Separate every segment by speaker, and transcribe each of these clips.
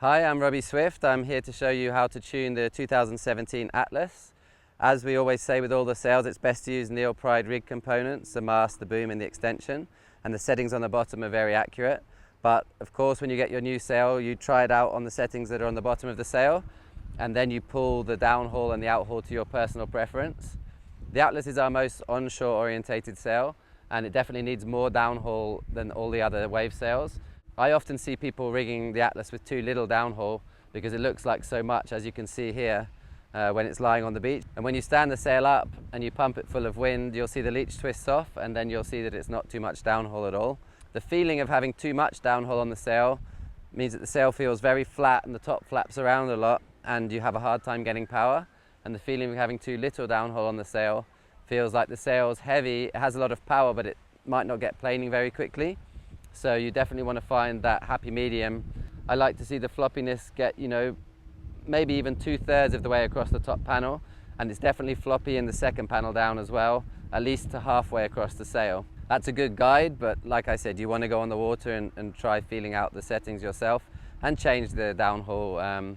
Speaker 1: Hi, I'm Robby Swift. I'm here to show you how to tune the 2017 Atlas. As we always say with all the sails, it's best to use NeilPryde rig components, the mast, the boom and the extension, and the settings on the bottom are very accurate. But of course, when you get your new sail, you try it out on the settings that are on the bottom of the sail, and then you pull the downhaul and the outhaul to your personal preference. The Atlas is our most onshore orientated sail, and it definitely needs more downhaul than all the other wave sails. I often see people rigging the Atlas with too little downhaul because it looks like so much, as you can see here, when it's lying on the beach. And when you stand the sail up and you pump it full of wind, you'll see the leech twists off, and then you'll see that it's not too much downhaul at all. The feeling of having too much downhaul on the sail means that the sail feels very flat and the top flaps around a lot and you have a hard time getting power. And the feeling of having too little downhaul on the sail feels like the sail's heavy, it has a lot of power, but it might not get planing very quickly. So you definitely want to find that happy medium. I like to see the floppiness get, maybe even 2/3 of the way across the top panel, and it's definitely floppy in the second panel down as well, at least to halfway across the sail. That's a good guide, but like I said, you want to go on the water and try feeling out the settings yourself and change the downhaul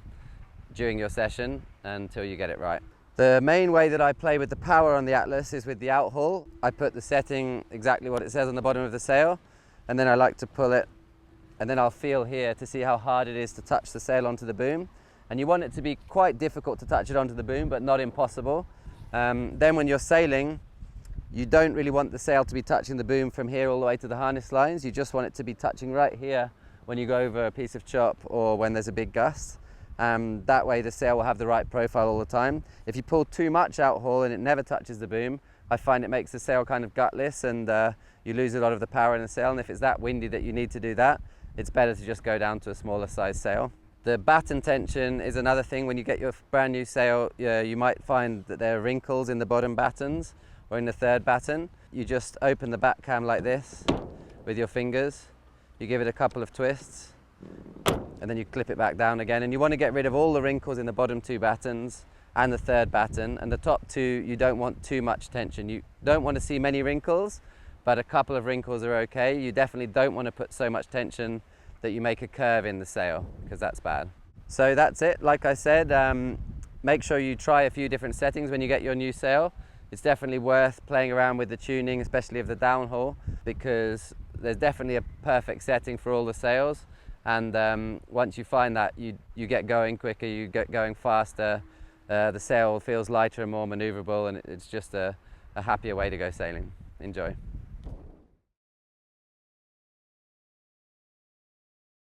Speaker 1: during your session until you get it right. The main way that I play with the power on the Atlas is with the outhaul. I put the setting exactly what it says on the bottom of the sail, and then I like to pull it, and then I'll feel here to see how hard it is to touch the sail onto the boom. And you want it to be quite difficult to touch it onto the boom, but not impossible. Then when you're sailing, you don't really want the sail to be touching the boom from here all the way to the harness lines. You just want it to be touching right here when you go over a piece of chop or when there's a big gust. That way the sail will have the right profile all the time. If you pull too much outhaul and it never touches the boom, I find it makes the sail kind of gutless, and you lose a lot of the power in the sail. And if it's that windy that you need to do that, it's better to just go down to a smaller size sail. The batten tension is another thing. When you get your brand new sail, you might find that there are wrinkles in the bottom battens or in the third batten. You just open the back cam like this with your fingers. You give it a couple of twists, and then you clip it back down again. And you want to get rid of all the wrinkles in the bottom two battens and the third batten. And the top two, you don't want too much tension. You don't want to see many wrinkles, but a couple of wrinkles are okay. You definitely don't want to put so much tension that you make a curve in the sail, because that's bad. So that's it. Like I said, make sure you try a few different settings when you get your new sail. It's definitely worth playing around with the tuning, especially of the downhaul, because there's definitely a perfect setting for all the sails. And once you find that, you get going quicker, you get going faster, the sail feels lighter and more maneuverable, and it's just a happier way to go sailing. Enjoy.